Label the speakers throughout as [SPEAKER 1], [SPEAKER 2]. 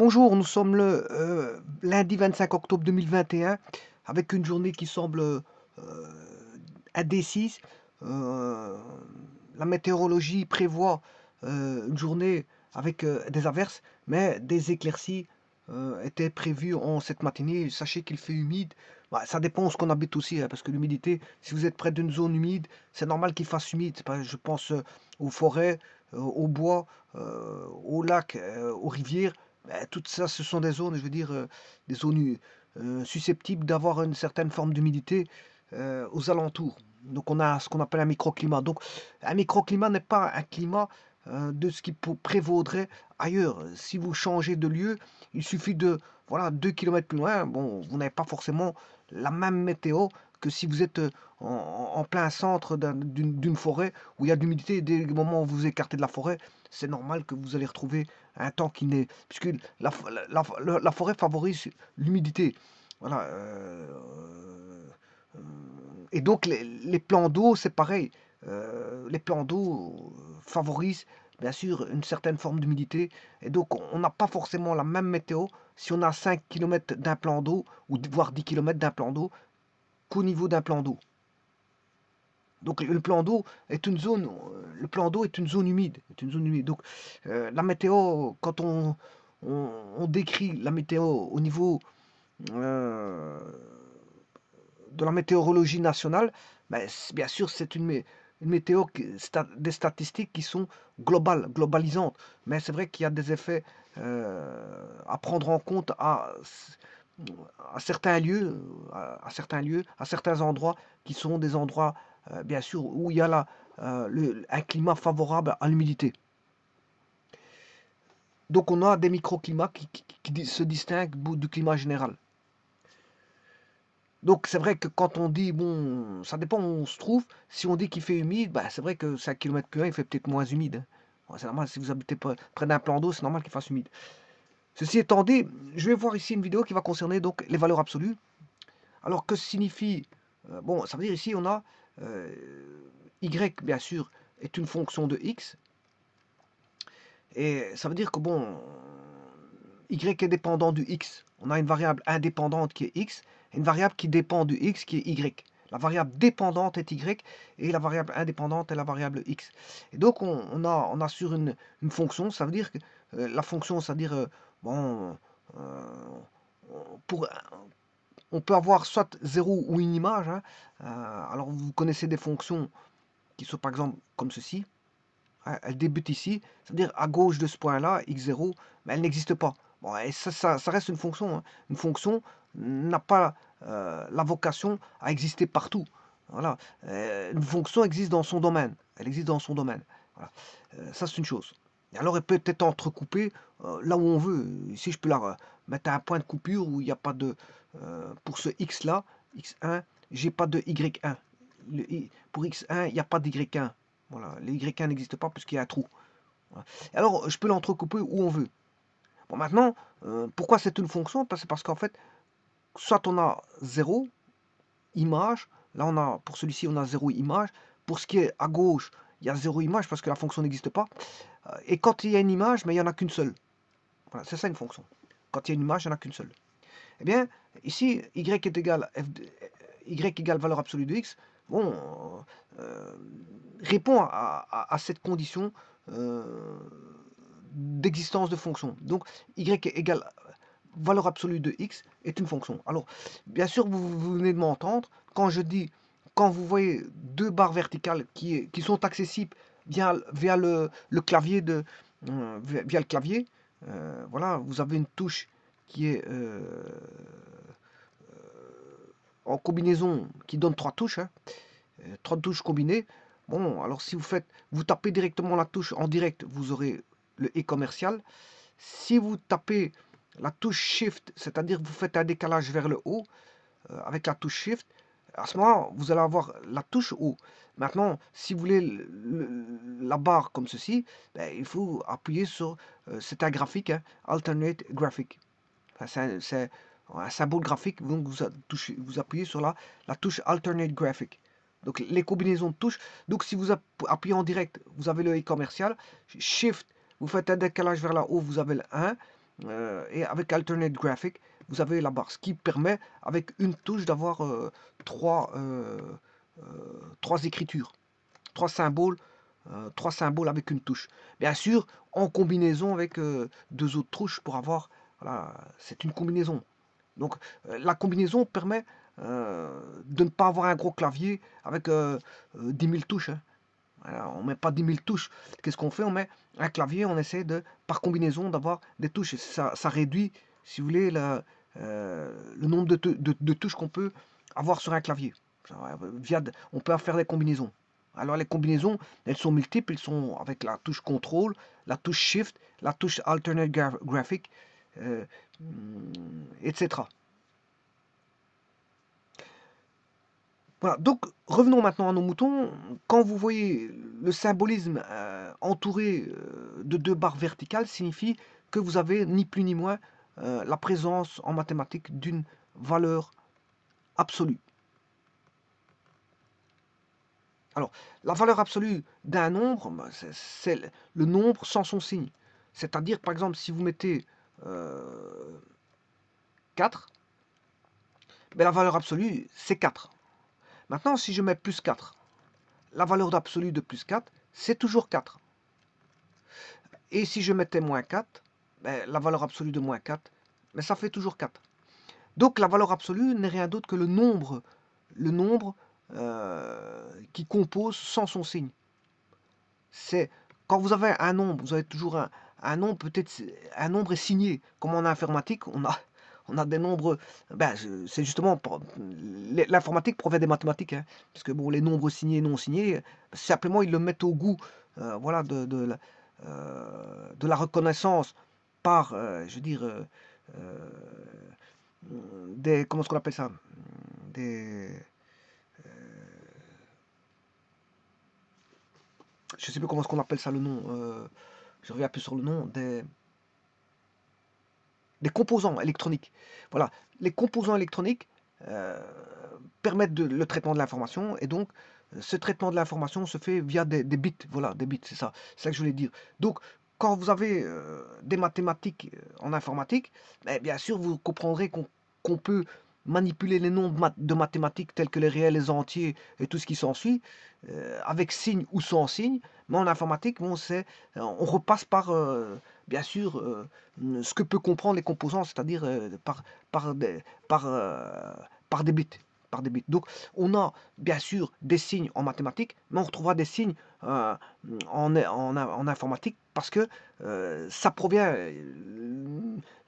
[SPEAKER 1] Bonjour, nous sommes le lundi 25 octobre 2021 avec une journée qui semble indécise. Euh, la météorologie prévoit une journée avec des averses, mais des éclaircies étaient prévues en cette matinée. Sachez qu'il fait humide. Bah, ça dépend où ce qu'on habite aussi, hein, parce que l'humidité, si vous êtes près d'une zone humide, c'est normal qu'il fasse humide. Je pense aux forêts, aux bois, aux lacs, aux rivières. Tout ça, ce sont des zones, je veux dire, des zones susceptibles d'avoir une certaine forme d'humidité aux alentours. Donc on a ce qu'on appelle un microclimat. Donc un microclimat n'est pas un climat de ce qui prévaudrait ailleurs. Si vous changez de lieu, il suffit de, voilà, 2 kilomètres plus loin, bon, vous n'avez pas forcément la même météo que si vous êtes en plein centre d'une forêt où il y a de l'humidité. Dès le moment où vous vous écartez de la forêt, c'est normal que vous allez retrouver un temps qui n'est... Puisque la forêt favorise l'humidité. Voilà. Euh, et donc les plans d'eau, c'est pareil. Les plans d'eau favorisent bien sûr une certaine forme d'humidité. Et donc on n'a pas forcément la même météo si on a 5 km d'un plan d'eau, ou voire 10 km d'un plan d'eau, qu'au niveau d'un plan d'eau. Donc le plan d'eau est une zone, le plan d'eau est une zone humide, est une zone humide. Donc la météo, quand on décrit la météo au niveau euh, de la météorologie nationale, ben, bien sûr c'est une météo, des statistiques qui sont globales, globalisantes. Mais c'est vrai qu'il y a des effets à prendre en compte à certains lieux, à certains endroits qui sont des endroits, bien sûr, où il y a un climat favorable à l'humidité. Donc on a des microclimats qui se distinguent du climat général. Donc c'est vrai que quand on dit, bon, ça dépend où on se trouve, si on dit qu'il fait humide, bah, c'est vrai que 5 km plus loin, il fait peut-être moins humide, hein. Ouais, c'est normal, si vous habitez près d'un plan d'eau, c'est normal qu'il fasse humide. Ceci étant dit, je vais voir ici une vidéo qui va concerner donc les valeurs absolues. Alors, que signifie... bon, ça veut dire ici, on a euh, y, bien sûr, est une fonction de x. Et ça veut dire que, bon, y est dépendant du x. On a une variable indépendante qui est x, et une variable qui dépend du x qui est y. La variable dépendante est y, et la variable indépendante est la variable x. Et donc, on a sur une fonction, ça veut dire que la fonction, c'est-à-dire, bon, euh, pour on peut avoir soit 0 ou une image, hein. Alors vous connaissez des fonctions qui sont par exemple comme ceci, hein. Elle débute ici, c'est-à-dire à gauche de ce point-là, x0, mais elle n'existe pas. Bon, et ça reste une fonction, hein. Une fonction n'a pas la vocation à exister partout. Voilà. Une fonction existe dans son domaine. Elle existe dans son domaine. Voilà. Ça, c'est une chose. Et alors, elle peut être entrecoupée là où on veut. Ici, je peux la mettre à un point de coupure où il n'y a pas de... pour ce x-là, x1, j'ai pas de y1. Pour x1, il n'y a pas d'y1. Voilà. Le y1 n'existe pas puisqu'il y a un trou. Voilà. Alors, je peux l'entrecouper où on veut. Bon, maintenant, pourquoi c'est une fonction? C'est parce qu'en fait, soit on a 0 image, là on a, pour celui-ci, on a 0 image. Pour ce qui est à gauche, il y a 0 image parce que la fonction n'existe pas. Et quand il y a une image, mais il n'y en a qu'une seule. Voilà, c'est ça une fonction. Quand il y a une image, il n'y en a qu'une seule. Eh bien, ici, y est égal, y égale valeur absolue de x, bon, euh, répond à cette condition d'existence de fonction. Donc, y égale valeur absolue de x est une fonction. Alors, bien sûr, vous venez de m'entendre, quand je dis, quand vous voyez deux barres verticales qui sont accessibles via le clavier, via le clavier, voilà, vous avez une touche qui est en combinaison, qui donne trois touches, hein, trois touches combinées. Bon, alors si vous tapez directement la touche en direct, vous aurez le et commercial. Si vous tapez la touche Shift, c'est-à-dire que vous faites un décalage vers le haut avec la touche Shift, à ce moment, vous allez avoir la touche haut. Maintenant, si vous voulez la barre comme ceci, ben, il faut appuyer sur, c'est un graphique, hein, Alternate Graphic. Enfin, c'est un symbole graphique, donc vous appuyez sur la touche Alternate Graphic. Donc les combinaisons de touches. Donc si vous appuyez en direct, vous avez le i commercial. Shift, vous faites un décalage vers la haut, vous avez le 1. et avec Alternate Graphic, vous avez la barre, ce qui permet avec une touche d'avoir trois, trois écritures, trois symboles, avec une touche. Bien sûr, en combinaison avec deux autres touches pour avoir, voilà, c'est une combinaison. Donc la combinaison permet de ne pas avoir un gros clavier avec 10 000 touches, hein. Voilà, on ne met pas 10 000 touches. Qu'est-ce qu'on fait? On met un clavier, on essaie de, par combinaison, d'avoir des touches. Et ça réduit, si vous voulez, le nombre de touches qu'on peut avoir sur un clavier. On peut faire des combinaisons. Alors les combinaisons, elles sont multiples, elles sont avec la touche contrôle, la touche shift, la touche alternate graphic, euh, etc. Voilà, donc revenons maintenant à nos moutons. Quand vous voyez le symbolisme entouré de deux barres verticales, signifie que vous avez ni plus ni moins la présence en mathématiques d'une valeur absolue. Alors, la valeur absolue d'un nombre, c'est le nombre sans son signe. C'est-à-dire, par exemple, si vous mettez 4, ben, la valeur absolue, c'est 4. Maintenant, si je mets plus 4, la valeur absolue de plus 4, c'est toujours 4. Et si je mettais moins 4, ben, la valeur absolue de moins 4, ben, ça fait toujours 4. Donc la valeur absolue n'est rien d'autre que le nombre qui compose sans son signe. C'est quand vous avez un nombre, vous avez toujours un nombre, peut-être un nombre est signé. Comme en informatique, on a des nombres. Ben, c'est justement l'informatique provient des mathématiques, hein, parce que bon, les nombres signés et non signés, simplement ils le mettent au goût, voilà, de la reconnaissance par, je veux dire, des, comment est-ce qu'on appelle ça, des, je sais plus comment est-ce qu'on appelle ça le nom, je reviens plus sur le nom, des composants électroniques. Voilà, les composants électroniques euh, permettent le traitement de l'information, et donc ce traitement de l'information se fait via des bits. Voilà, des bits, c'est ça que je voulais dire. Donc, quand vous avez des mathématiques en informatique, bien sûr, vous comprendrez qu'on peut manipuler les nombres de mathématiques tels que les réels, les entiers et tout ce qui s'ensuit, avec signe ou sans signe. Mais en informatique, bon, on repasse par, bien sûr, ce que peut comprendre les composants, c'est-à-dire par, des, par, par des bits. Par des bits. Donc, on a bien sûr des signes en mathématiques, mais on retrouvera des signes en informatique parce que ça provient.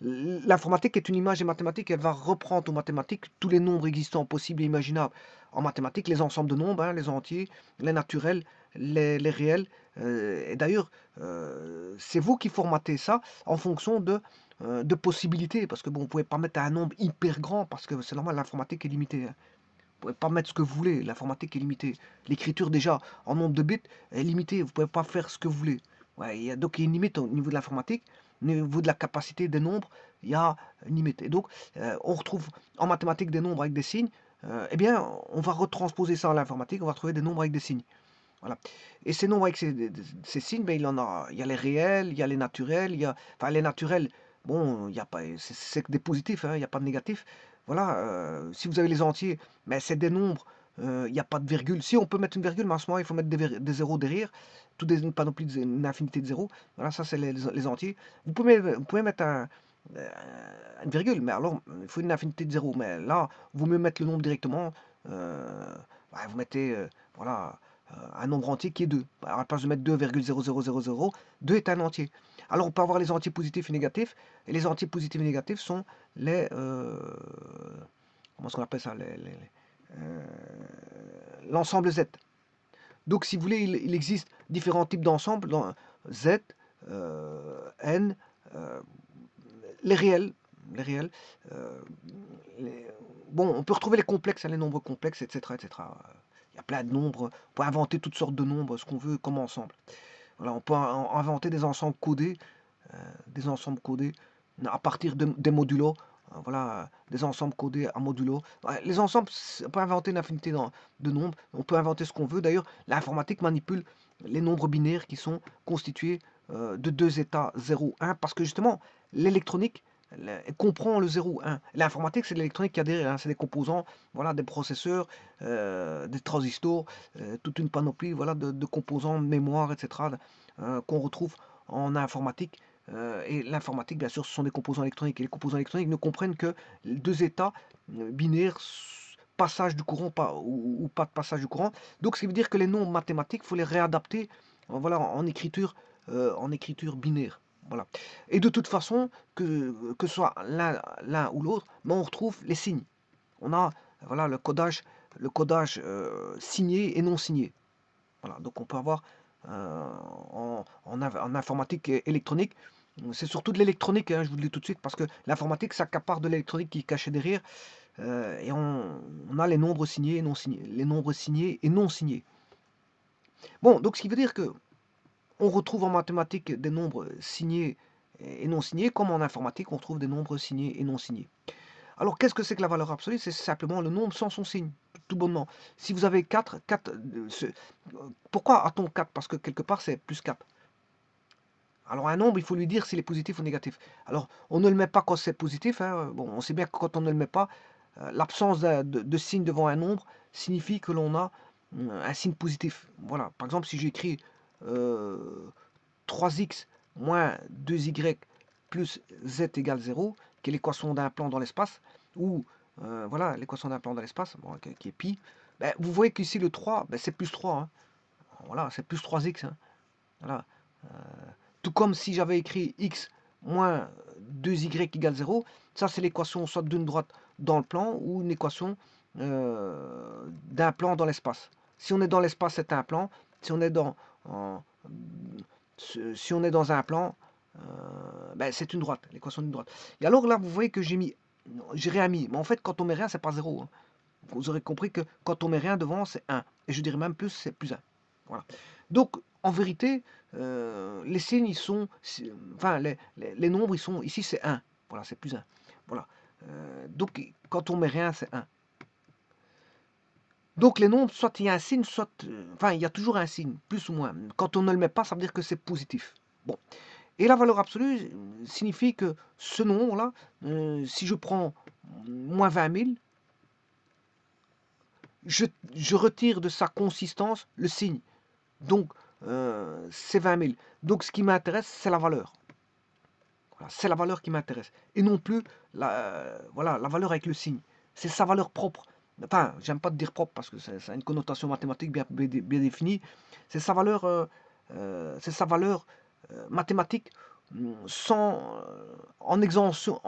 [SPEAKER 1] L'informatique est une image des mathématiques, elle va reprendre aux mathématiques tous les nombres existants, possibles et imaginables en mathématiques, les ensembles de nombres, hein, les entiers, les naturels, les réels. Et d'ailleurs, c'est vous qui formatez ça en fonction de possibilités, parce que bon, vous ne pouvez pas mettre un nombre hyper grand, parce que c'est normal, l'informatique est limitée, hein. Vous ne pouvez pas mettre ce que vous voulez, l'informatique est limitée. L'écriture déjà en nombre de bits est limitée, vous ne pouvez pas faire ce que vous voulez. Ouais, donc il y a une limite au niveau de l'informatique, au niveau de la capacité des nombres, il y a une limite. Et donc on retrouve en mathématiques des nombres avec des signes, eh bien on va retransposer ça en l'informatique, on va trouver des nombres avec des signes. Voilà. Et ces nombres avec ces signes, ben, il y a les réels, il y a les naturels, enfin les naturels, bon, il y a pas, c'est que des positifs, hein, il n'y a pas de négatifs. Voilà, si vous avez les entiers, mais c'est des nombres, il n'y a pas de virgule. Si on peut mettre une virgule, mais en ce moment il faut mettre des zéros derrière, tout des panoplies une infinité de zéros. Voilà, ça c'est les entiers. Vous pouvez mettre euh, une virgule, mais alors il faut une infinité de zéros. Mais là, vous mieux mettre le nombre directement. Vous mettez, voilà, un nombre entier qui est 2. Alors, à la place de mettre 2,00000, 2 est un entier. Alors on peut avoir les entiers positifs et négatifs, et les entiers positifs et négatifs sont les... comment est-ce qu'on appelle ça, euh, l'ensemble Z. Donc si vous voulez, il existe différents types d'ensembles, dans Z, N, euh, les réels, les réels, euh, les- bon, on peut retrouver les complexes, hein, les nombres complexes, etc., etc. Il y a plein de nombres, on peut inventer toutes sortes de nombres, ce qu'on veut comme ensemble. Voilà, on peut inventer des ensembles codés à partir des modulos, voilà, des ensembles codés à modulos. Ouais, les ensembles, on peut inventer une infinité de nombres, on peut inventer ce qu'on veut. D'ailleurs, l'informatique manipule les nombres binaires qui sont constitués de deux états 0, 1, parce que justement, l'électronique comprend le 0, 1. L'informatique, c'est l'électronique qui a derrière, hein, c'est des composants, voilà, des processeurs, des transistors, toute une panoplie, voilà, de composants, de mémoire, etc., qu'on retrouve en informatique. Et l'informatique, bien sûr, ce sont des composants électroniques. Et les composants électroniques ne comprennent que deux états binaires, passage du courant ou pas de passage du courant. Donc, ce qui veut dire que les nombres mathématiques, il faut les réadapter voilà, en écriture binaire. Voilà. Et de toute façon, que ce soit l'un ou l'autre, mais on retrouve les signes. On a voilà, le codage signé et non signé. Voilà. Donc on peut avoir en informatique et électronique, c'est surtout de l'électronique, hein, je vous le dis tout de suite, parce que l'informatique s'accapare de l'électronique qui est cachée derrière, et on a les nombres signés et non signés. Les nombres signés et non signés. Bon, donc ce qui veut dire que on retrouve en mathématiques des nombres signés et non signés, comme en informatique, on trouve des nombres signés et non signés. Alors, qu'est-ce que c'est que la valeur absolue? C'est simplement le nombre sans son signe, tout bonnement. Si vous avez 4, pourquoi a-t-on 4? Parce que quelque part, c'est plus 4. Alors, un nombre, il faut lui dire s'il est positif ou négatif. Alors, on ne le met pas quand c'est positif. Hein. Bon, on sait bien que quand on ne le met pas, l'absence de signe devant un nombre signifie que l'on a un signe positif. Voilà. Par exemple, si j'écris 3x moins 2y plus z égale 0, qui est l'équation d'un plan dans l'espace, ou voilà, l'équation d'un plan dans l'espace, bon, qui est pi, ben, vous voyez qu'ici le 3, ben, c'est plus 3. Hein. Voilà, c'est plus 3x. Hein. Voilà. Tout comme si j'avais écrit x moins 2y égale 0, ça c'est l'équation soit d'une droite dans le plan ou une équation d'un plan dans l'espace. Si on est dans l'espace, c'est un plan. Si on est dans, si on est dans un plan, ben, c'est une droite, l'équation d'une droite. Et alors là, vous voyez que j'ai rien mis. Mais en fait, quand on met rien, c'est pas 0. Hein. Vous aurez compris que quand on met rien devant, c'est 1. Et je dirais même plus, c'est plus 1. Voilà. Donc, en vérité, les signes, ils sont... Enfin, les nombres, ils sont... Ici, c'est 1. Voilà, c'est plus 1. Voilà. Donc, quand on met rien, c'est 1. Donc, les nombres, soit il y a un signe, soit... enfin, il y a toujours un signe, plus ou moins. Quand on ne le met pas, ça veut dire que c'est positif. Bon. Et la valeur absolue signifie que ce nombre-là, si je prends moins 20 000, je retire de sa consistance le signe. Donc, c'est 20 000. Donc, ce qui m'intéresse, c'est la valeur. Voilà, c'est la valeur qui m'intéresse. Et non plus voilà, la valeur avec le signe. C'est sa valeur propre. Enfin, j'aime pas te dire propre parce que ça a une connotation mathématique bien définie. C'est sa valeur, mathématique sans, en exemption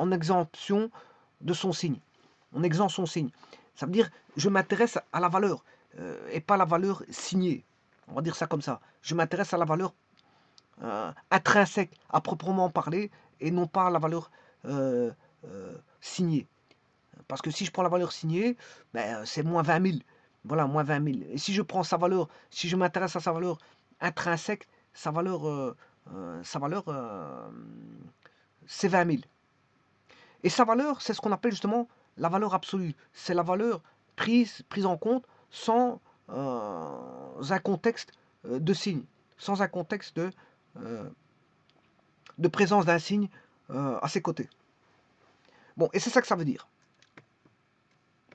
[SPEAKER 1] de son signe. En exempt son signe. Ça veut dire, je m'intéresse à la valeur et pas la valeur signée. On va dire ça comme ça. Je m'intéresse à la valeur intrinsèque, à proprement parler, et non pas à la valeur signée. Parce que si je prends la valeur signée, ben, c'est moins 20 000. Voilà, moins 20 000. Et si je prends sa valeur, si je m'intéresse à sa valeur intrinsèque, sa valeur, c'est 20 000. Et sa valeur, c'est ce qu'on appelle justement la valeur absolue. C'est la valeur prise en compte sans un contexte de signe, sans un contexte de présence d'un signe à ses côtés. Bon, et c'est ça que ça veut dire.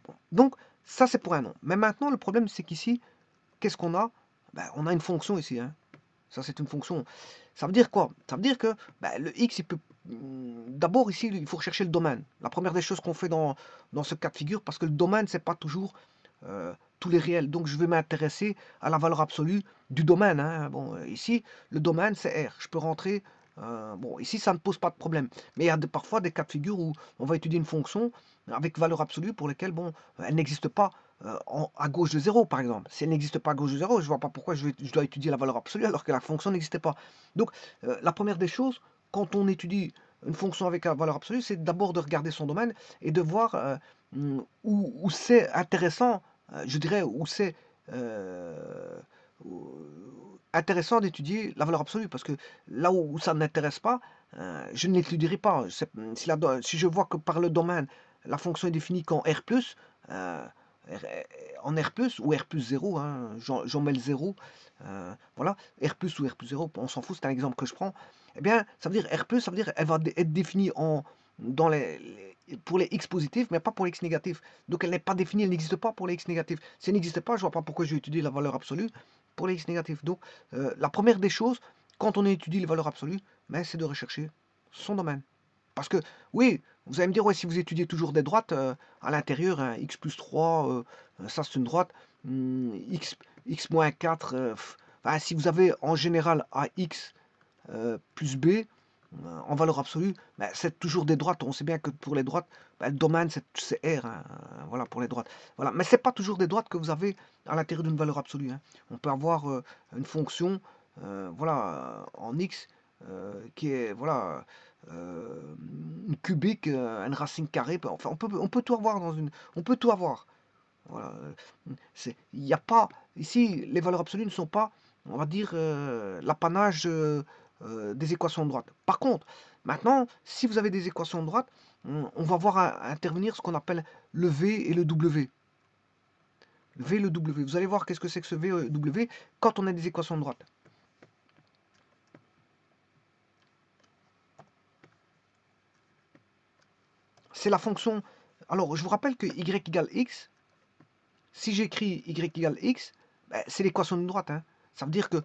[SPEAKER 1] Bon. Donc, ça c'est pour un nom. Mais maintenant, le problème, c'est qu'ici, qu'est-ce qu'on a? Ben, on a une fonction ici. Hein. Ça, c'est une fonction. Ça veut dire quoi? Ça veut dire que ben, le x, il peut... D'abord, ici, il faut rechercher le domaine. La première des choses qu'on fait dans ce cas de figure, parce que le domaine, c'est pas toujours tous les réels. Donc, je vais m'intéresser à la valeur absolue du domaine. Hein. Bon, ici, le domaine, c'est R. Je peux rentrer... bon, ici, ça ne pose pas de problème. Mais il y a parfois des cas de figure où on va étudier une fonction avec valeur absolue pour lesquelles, bon, elle n'existe pas à gauche de 0, par exemple. Si elle n'existe pas à gauche de 0, je ne vois pas pourquoi je dois étudier la valeur absolue alors que la fonction n'existait pas. Donc, la première des choses, quand on étudie une fonction avec la valeur absolue, c'est d'abord de regarder son domaine et de voir où c'est intéressant, je dirais, où c'est intéressant d'étudier la valeur absolue, parce que là où ça ne m'intéresse pas, je ne l'étudierai pas. Si je vois que par le domaine, la fonction est définie qu'en R+, en R+, ou R+0, hein, j'en mets le 0, voilà, R+, ou R+0, on s'en fout, c'est un exemple que je prends, eh bien, ça veut dire R+, ça veut dire elle va être définie pour les X positifs, mais pas pour les X négatifs. Donc elle n'est pas définie, elle n'existe pas pour les X négatifs. Si elle n'existe pas, je ne vois pas pourquoi je vais étudier la valeur absolue pour les X négatifs. Donc la première des choses, quand on étudie les valeurs absolues, ben, c'est de rechercher son domaine. Parce que, oui, vous allez me dire, ouais, si vous étudiez toujours des droites, à l'intérieur, hein, x plus 3, ça c'est une droite, x moins 4, enfin, si vous avez en général ax plus b, en valeur absolue, ben, c'est toujours des droites. On sait bien que pour les droites, ben, le domaine c'est R, hein, voilà, pour les droites. Voilà. Mais ce n'est pas toujours des droites que vous avez à l'intérieur d'une valeur absolue, hein. On peut avoir une fonction, voilà, en x, qui est, voilà, une cubique, une racine carrée, enfin, on peut tout avoir on peut tout avoir. Voilà. Il n'y a pas, ici, les valeurs absolues ne sont pas, on va dire, l'apanage des équations de droite. Par contre, maintenant, si vous avez des équations de droite, on va voir intervenir ce qu'on appelle le V et le W. Le V et le W. Vous allez voir qu'est-ce que c'est que ce V et le W quand on a des équations de droite. C'est la fonction. Alors, je vous rappelle que y égale x, si j'écris y égale x, ben, c'est l'équation d'une droite, hein. Ça veut dire que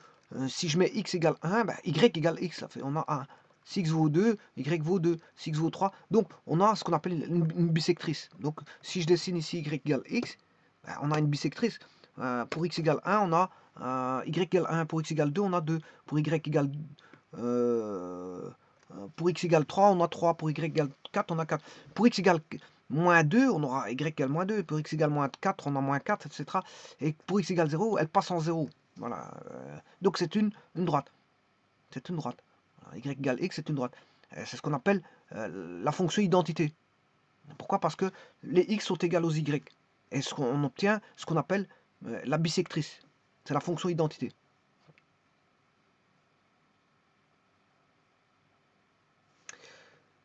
[SPEAKER 1] si je mets x égale 1, ben, y égale x, ça fait, on a 1. Si x vaut 2, y vaut 2. Si x vaut 3, donc on a ce qu'on appelle une bisectrice. Donc si je dessine ici y égale x, ben, on a une bisectrice. Pour x égale 1, on a y égale 1. Pour x égale 2, on a 2. Pour y égale pour x égale 3, on a 3. Pour y égale 4, on a 4. Pour x égale moins 2, on aura y égale moins 2. Pour x égale moins 4, on a moins 4, etc. Et pour x égale 0, elle passe en 0. Voilà. Donc c'est une droite. C'est une droite. Y égale x, c'est une droite. C'est ce qu'on appelle la fonction identité. Pourquoi? Parce que les x sont égales aux y. Et on obtient ce qu'on appelle la bisectrice. C'est la fonction identité.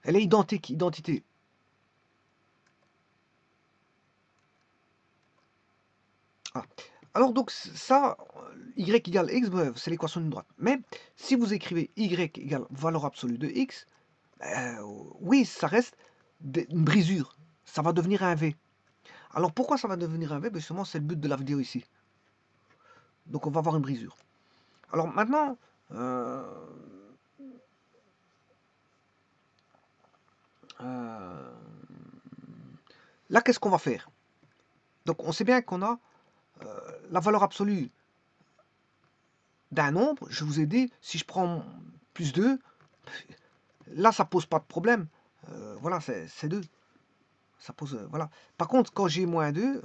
[SPEAKER 1] Elle est identique, identité. Ah. Alors donc ça, y égale x, c'est l'équation d'une droite. Mais si vous écrivez y égale valeur absolue de x, oui, ça reste une brisure. Ça va devenir un v. Alors pourquoi ça va devenir un v? Justement, c'est le but de la vidéo ici. Donc on va avoir une brisure. Alors maintenant, là, qu'est-ce qu'on va faire? Donc on sait bien qu'on a la valeur absolue d'un nombre. Je vous ai dit, si je prends plus 2, là ça pose pas de problème. Voilà, c'est 2. Ça pose, voilà. Par contre, quand j'ai moins 2,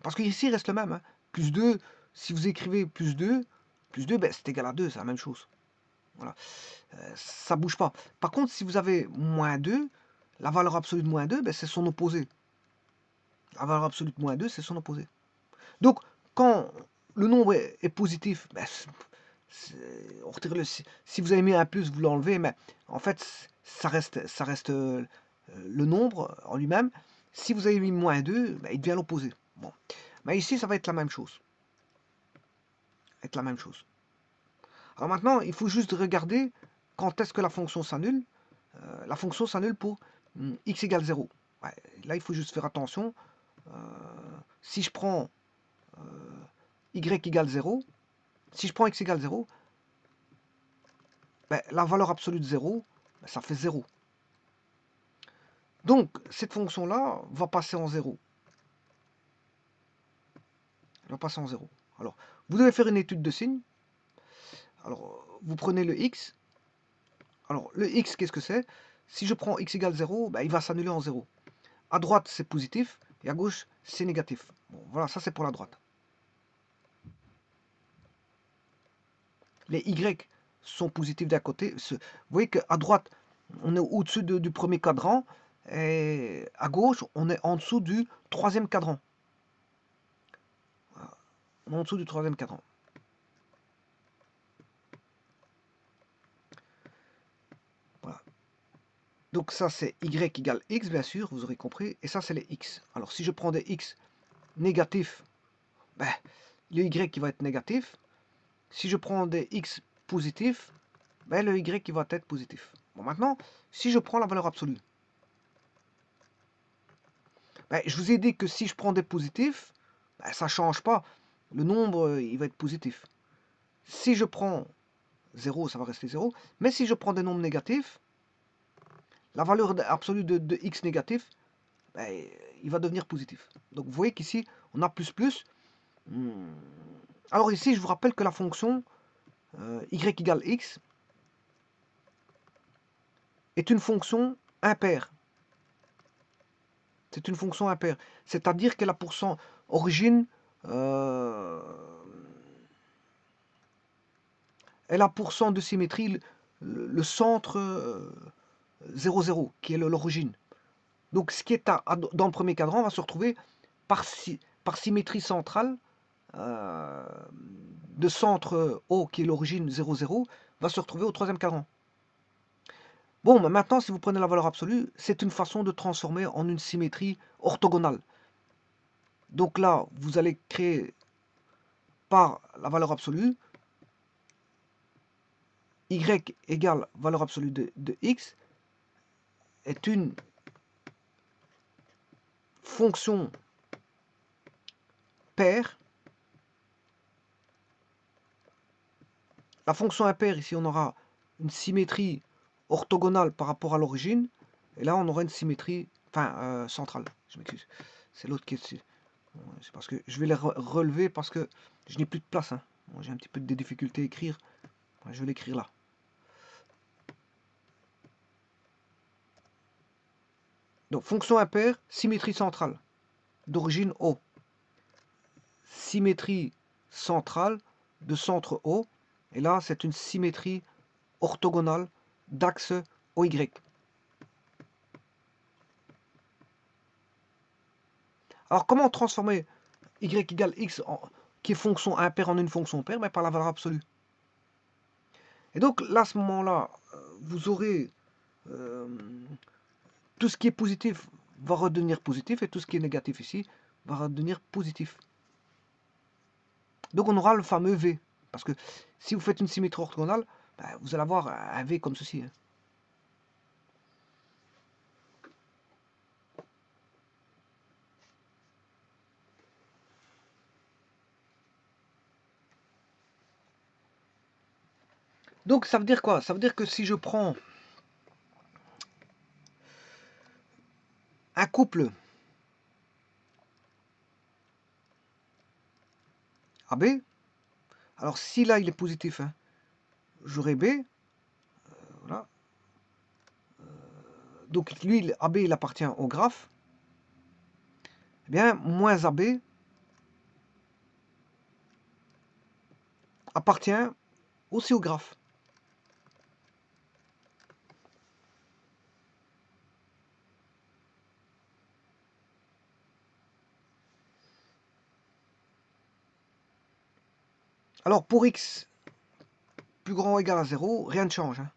[SPEAKER 1] parce qu'ici il reste le même, hein, plus 2, si vous écrivez plus 2, ben, c'est égal à 2, c'est la même chose. Voilà. Ça bouge pas. Par contre, si vous avez moins 2, la valeur absolue de moins 2, ben, c'est son opposé. La valeur absolue de moins 2, c'est son opposé. Donc, quand le nombre est positif, ben, on retire si vous avez mis un plus, vous l'enlevez, mais en fait, ça reste le nombre en lui-même. Si vous avez mis moins 2, ben, il devient l'opposé. Bon. Mais ici, ça va être la même chose. Alors maintenant, il faut juste regarder quand est-ce que la fonction s'annule. La fonction s'annule pour x égale 0. Ouais, là, il faut juste faire attention. Si je prends y égale 0, si je prends x égale 0, ben, la valeur absolue de 0, ben, ça fait 0. Donc, cette fonction-là va passer en 0. Elle va passer en 0. Alors, vous devez faire une étude de signe. Alors, vous prenez le x. Alors, le x, qu'est-ce que c'est? Si je prends x égale 0, ben, il va s'annuler en 0. À droite, c'est positif, et à gauche, c'est négatif. Bon, voilà, ça c'est pour la droite. Les y sont positifs d'un côté. Vous voyez qu'à droite, on est au-dessus du premier cadran, et à gauche, on est en dessous du troisième cadran. Voilà. On est en dessous du troisième cadran. Voilà. Donc ça, c'est y égale x, bien sûr, vous aurez compris. Et ça, c'est les x. Alors, si je prends des x négatif, ben, le y qui va être négatif. Si je prends des x positifs, ben, le y qui va être positif. Bon, maintenant, si je prends la valeur absolue, ben, je vous ai dit que si je prends des positifs, ben, ça ne change pas. Le nombre, il va être positif. Si je prends 0, ça va rester 0. Mais si je prends des nombres négatifs, la valeur absolue de x négatif, ben, il va devenir positif. Donc vous voyez qu'ici, on a plus plus. Alors ici, je vous rappelle que la fonction y égale x est une fonction impaire. C'est une fonction impaire. C'est-à-dire qu'elle a pour son origine, elle a pour centre de symétrie le centre 0, 0, qui est l'origine. Donc ce qui est dans le premier cadran va se retrouver par symétrie centrale de centre O, qui est l'origine 0, 0, va se retrouver au troisième cadran. Bon, mais maintenant, si vous prenez la valeur absolue, c'est une façon de transformer en une symétrie orthogonale. Donc là, vous allez créer par la valeur absolue, y égale valeur absolue de x, est une fonction paire. La fonction impaire, ici, on aura une symétrie orthogonale par rapport à l'origine. Et là, on aura une symétrie, centrale. Je m'excuse. C'est l'autre qui est dessus. C'est parce que je vais les relever parce que je n'ai plus de place. Hein. Bon, j'ai un petit peu de difficulté à écrire. Je vais l'écrire là. Donc, fonction impaire, symétrie centrale, d'origine O. Symétrie centrale de centre O. Et là, c'est une symétrie orthogonale d'axe OY. Alors, comment transformer y égale x, qui est fonction impaire, en une fonction paire? Mais par la valeur absolue. Et donc, là, à ce moment-là, vous aurez tout ce qui est positif va redevenir positif, et tout ce qui est négatif ici va redevenir positif. Donc, on aura le fameux V. Parce que si vous faites une symétrie orthogonale, ben, vous allez avoir un V comme ceci. Hein. Donc, ça veut dire quoi? Ça veut dire que si je prends un couple AB, alors si là il est positif, hein, j'aurai B, voilà. Donc lui, AB, il appartient au graphe. Eh bien, moins AB appartient aussi au graphe. Alors, pour x plus grand ou égal à 0, rien ne change. Hein.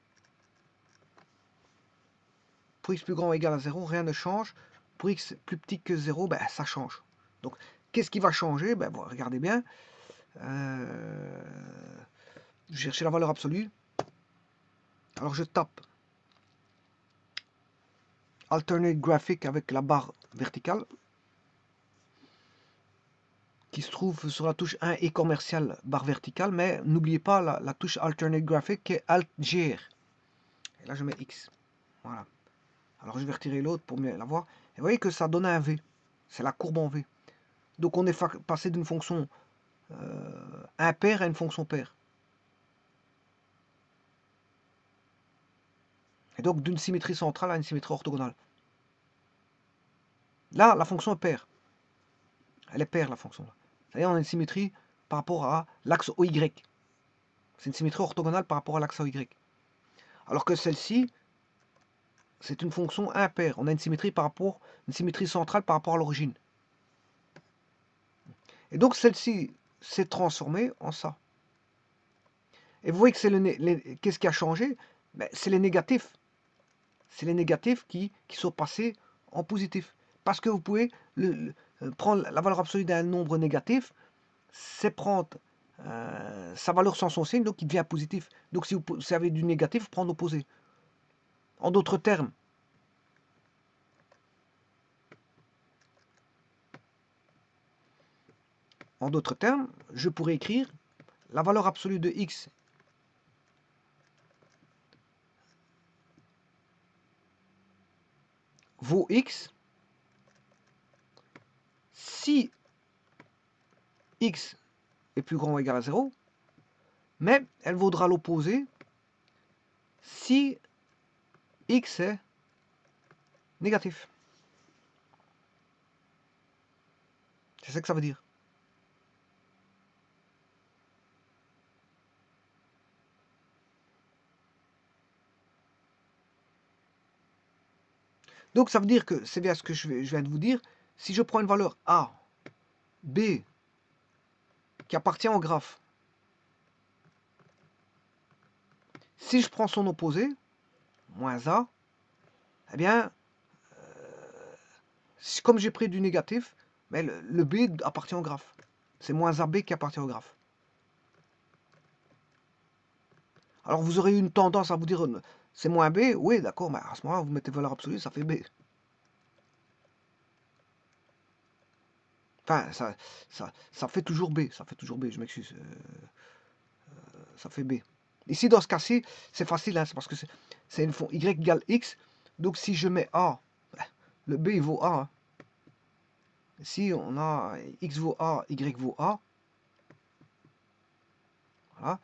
[SPEAKER 1] Pour x plus grand ou égal à 0, rien ne change. Pour x plus petit que 0, ben, ça change. Donc, qu'est-ce qui va changer? Ben, bon, regardez bien. Je vais chercher la valeur absolue. Alors, je tape Alternate Graphic avec la barre verticale, qui se trouve sur la touche 1 et commercial barre verticale, mais n'oubliez pas la touche Alternate Graphic qui est Alt-GR. Et là, je mets X. Voilà. Alors, je vais retirer l'autre pour mieux la voir. Et vous voyez que ça donne un V. C'est la courbe en V. Donc, on est passé d'une fonction impaire à une fonction paire. Et donc, d'une symétrie centrale à une symétrie orthogonale. Là, la fonction est paire. Elle est paire, la fonction. C'est-à-dire, on a une symétrie par rapport à l'axe OY. C'est une symétrie orthogonale par rapport à l'axe OY. Alors que celle-ci, c'est une fonction impaire. On a une symétrie centrale par rapport à l'origine. Et donc celle-ci s'est transformée en ça. Et vous voyez que qu'est-ce qui a changé? Ben, c'est les négatifs. C'est les négatifs qui sont passés en positif. Parce que vous pouvez prendre la valeur absolue d'un nombre négatif, c'est prendre sa valeur sans son signe, donc il devient positif. Donc si vous avez du négatif, prendre l'opposé. En d'autres termes, je pourrais écrire la valeur absolue de x vaut x si x est plus grand ou égal à 0, mais elle vaudra l'opposé si x est négatif. C'est ça que ça veut dire. Donc ça veut dire que, c'est bien ce que je viens de vous dire, si je prends une valeur A, B, qui appartient au graphe, si je prends son opposé, moins A, eh bien, comme j'ai pris du négatif, mais le B appartient au graphe. C'est moins AB qui appartient au graphe. Alors vous aurez une tendance à vous dire, c'est moins B, oui d'accord, mais à ce moment-là, vous mettez valeur absolue, ça fait B. Enfin, ça fait toujours B, je m'excuse. Ça fait B. Ici, dans ce cas-ci, c'est facile, hein, c'est parce que c'est une fonction y égale x. Donc si je mets A, le B il vaut A. Hein. Si on a x vaut A, y vaut A, voilà.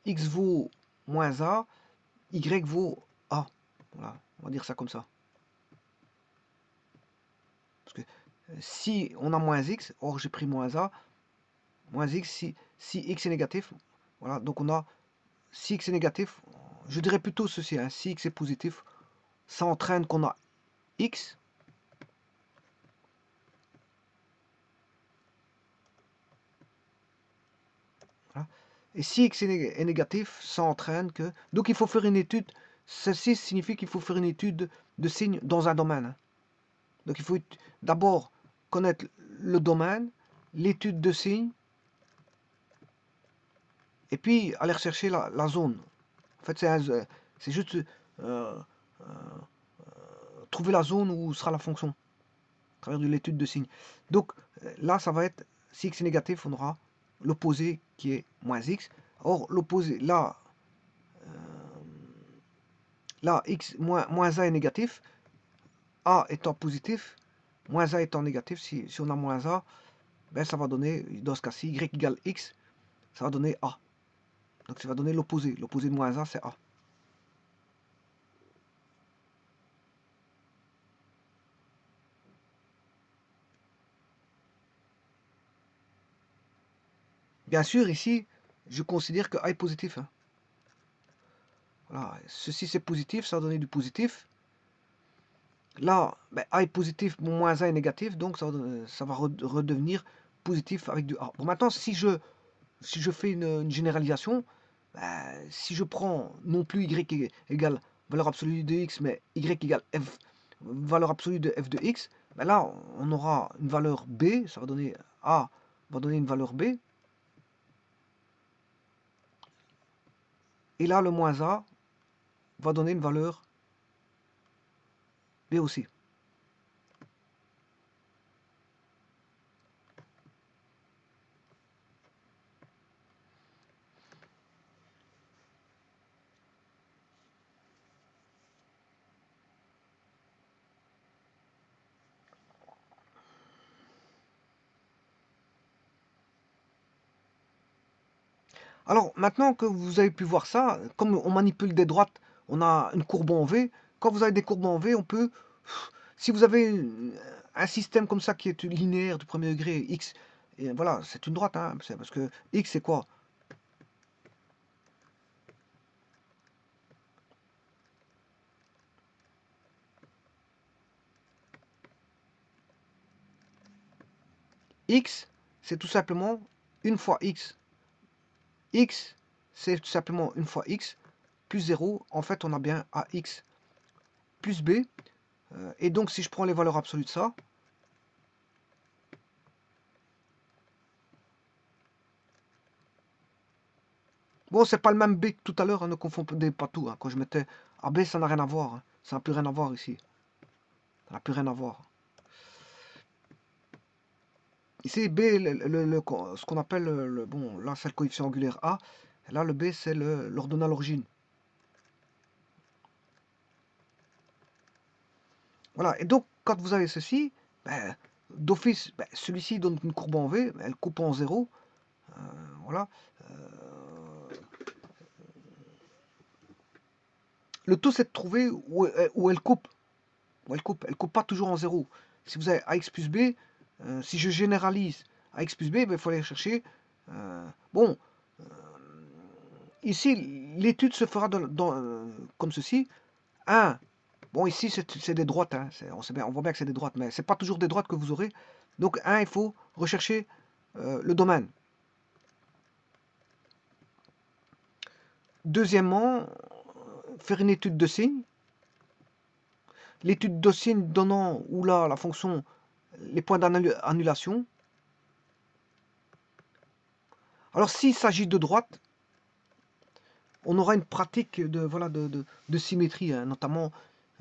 [SPEAKER 1] X vaut moins A, y vaut A. Voilà, on va dire ça comme ça. Parce que si on a moins x, or j'ai pris moins A, moins x, si x est négatif, voilà, donc on a, si x est négatif, je dirais plutôt ceci, hein, si x est positif, ça entraîne qu'on a x, voilà, et si x est négatif, ça entraîne que, donc il faut faire une étude, ceci signifie qu'il faut faire une étude de signes dans un domaine. Hein. Donc il faut d'abord connaître le domaine, l'étude de signes, et puis aller rechercher la zone. En fait, c'est juste trouver la zone où sera la fonction, à travers de l'étude de signes. Donc là, ça va être, si x est négatif, on aura l'opposé qui est moins x. Or, l'opposé, là x, moins a est négatif, a étant positif, moins a étant négatif, si on a moins a, ben ça va donner, dans ce cas-ci, y égale x, ça va donner a. Donc ça va donner l'opposé. L'opposé de moins a, c'est a. Bien sûr, ici, je considère que a est positif. Hein. Voilà. Ceci, c'est positif, ça va donner du positif. Là, ben, a est positif, moins a est négatif, donc ça va redevenir positif avec du a. Bon, maintenant, si je fais une généralisation, ben, si je prends non plus y égale valeur absolue de x, mais y égale f, valeur absolue de f de x, ben là, on aura une valeur b, ça va donner a, va donner une valeur b. Et là, le moins a va donner une valeur b aussi. Alors, maintenant que vous avez pu voir ça, comme on manipule des droites, on a une courbe en V. Quand vous avez des courbes en V, on peut... Si vous avez un système comme ça qui est linéaire du premier degré, x, et voilà, c'est une droite, hein, parce que x c'est quoi? X, c'est tout simplement une fois x. X, c'est tout simplement une fois x, plus 0. En fait, on a bien ax plus b. Et donc, si je prends les valeurs absolues de ça, Bon, c'est pas le même B que tout à l'heure, hein, ne confondez pas tout. Hein. Quand je mettais AB, ça n'a rien à voir. Hein. Ça n'a plus rien à voir ici. Ça n'a plus rien à voir. Ici, B, ce qu'on appelle, bon, là, c'est le coefficient angulaire A. Et là, le B, c'est l'ordonnale origine. Voilà. Et donc, quand vous avez ceci, ben, d'office, ben, celui-ci donne une courbe en V, elle coupe en 0. Voilà. Le tout, c'est de trouver où elle coupe. Où elle coupe. Elle coupe pas toujours en 0. Si vous avez AX plus B, si je généralise AX plus B, ben, il faut aller chercher. Bon, ici, l'étude se fera comme ceci. 1. Bon, ici, c'est des droites. Hein. On voit bien que c'est des droites, mais ce n'est pas toujours des droites que vous aurez. Donc, 1, il faut rechercher le domaine. Deuxièmement, faire une étude de signe. L'étude de signe donnant ou là la fonction, les points d'annulation. Alors, s'il s'agit de droite, on aura une pratique de, voilà, de symétrie, hein, notamment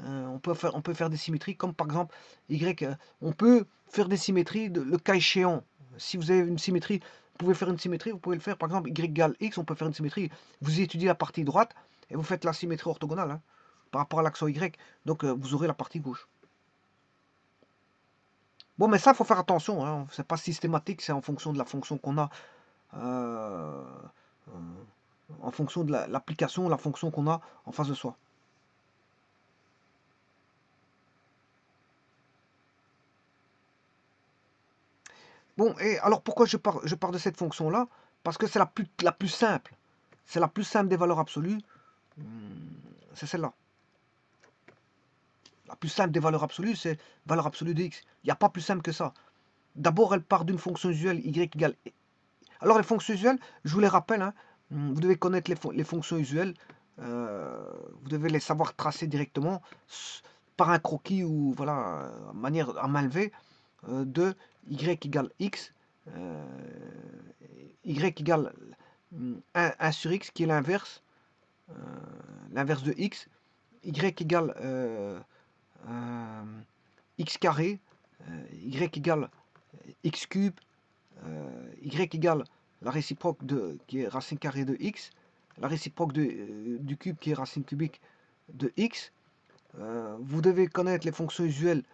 [SPEAKER 1] on peut faire des symétries comme par exemple Y, on peut faire des symétries, le cas échéant. Si vous avez une symétrie, vous pouvez faire une symétrie, vous pouvez le faire par exemple Y égale X, on peut faire une symétrie, vous étudiez la partie droite et vous faites la symétrie orthogonale hein, par rapport à l'axe Y, donc vous aurez la partie gauche. Bon, mais ça, il faut faire attention, hein, c'est pas systématique, c'est en fonction de la fonction qu'on a. Euh, en fonction de l'application, la fonction qu'on a en face de soi. Bon, et alors pourquoi je pars de cette fonction-là? Parce que c'est la plus simple. C'est la plus simple des valeurs absolues. C'est celle-là. La plus simple des valeurs absolues, c'est valeur absolue de x. Il n'y a pas plus simple que ça. D'abord, elle part d'une fonction usuelle y égale... Alors, les fonctions usuelles, je vous les rappelle, hein, vous devez connaître les fonctions usuelles. Vous devez les savoir tracer directement par un croquis ou voilà, manière à main levée de y égale x, y égale 1 sur x qui est l'inverse de x, y égale x carré, y égale x cube, y égale la réciproque qui est racine carrée de x, la réciproque du cube qui est racine cubique de x. Vous devez connaître les fonctions usuelles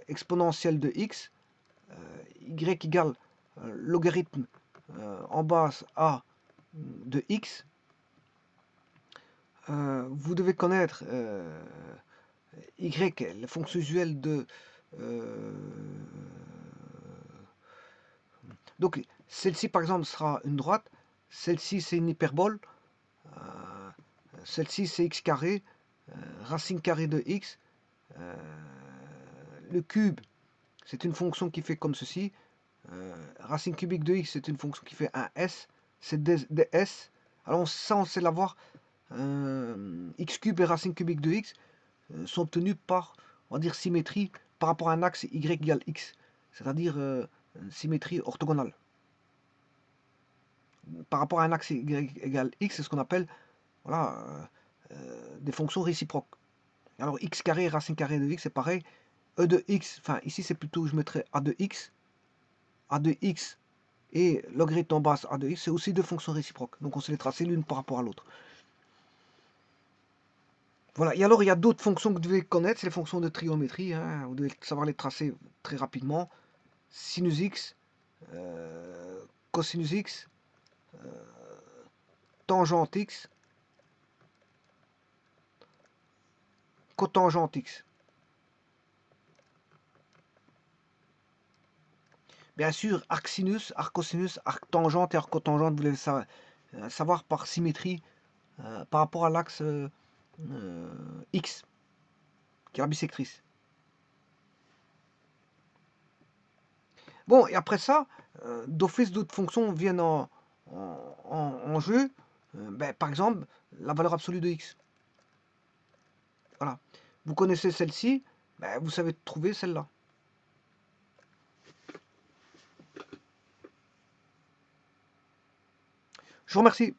[SPEAKER 1] exponentielles de x, y égale logarithme en base a de x. Vous devez connaître y, la fonction usuelle de... donc celle-ci par exemple sera une droite, celle-ci c'est une hyperbole, celle-ci c'est x carré, racine carrée de x, le cube c'est une fonction qui fait comme ceci, racine cubique de x c'est une fonction qui fait un s, c'est des s, alors ça on sait l'avoir, x cube et racine cubique de x sont obtenus par, on va dire, symétrie par rapport à un axe y égale x, c'est-à-dire une symétrie orthogonale. Par rapport à un axe y égale x, c'est ce qu'on appelle voilà, des fonctions réciproques. Alors x carré et racine carrée de x, c'est pareil. E de x, enfin ici c'est plutôt, je mettrais a de x et logarithme en base a de x, c'est aussi deux fonctions réciproques. Donc on se les tracer l'une par rapport à l'autre. Voilà, et alors il y a d'autres fonctions que vous devez connaître, c'est les fonctions de trigonométrie, hein. Vous devez savoir les tracer très rapidement. Sinus x, cosinus x, tangente x, cotangente x. Bien sûr, arc sinus, arc cosinus, arc tangente et arc cotangente, vous devez savoir par symétrie par rapport à l'axe x, qui est la bissectrice. Bon, et après ça, d'office d'autres fonctions viennent en jeu. Ben, par exemple, la valeur absolue de x. Voilà. Vous connaissez celle-ci, ben, vous savez trouver celle-là. Je vous remercie.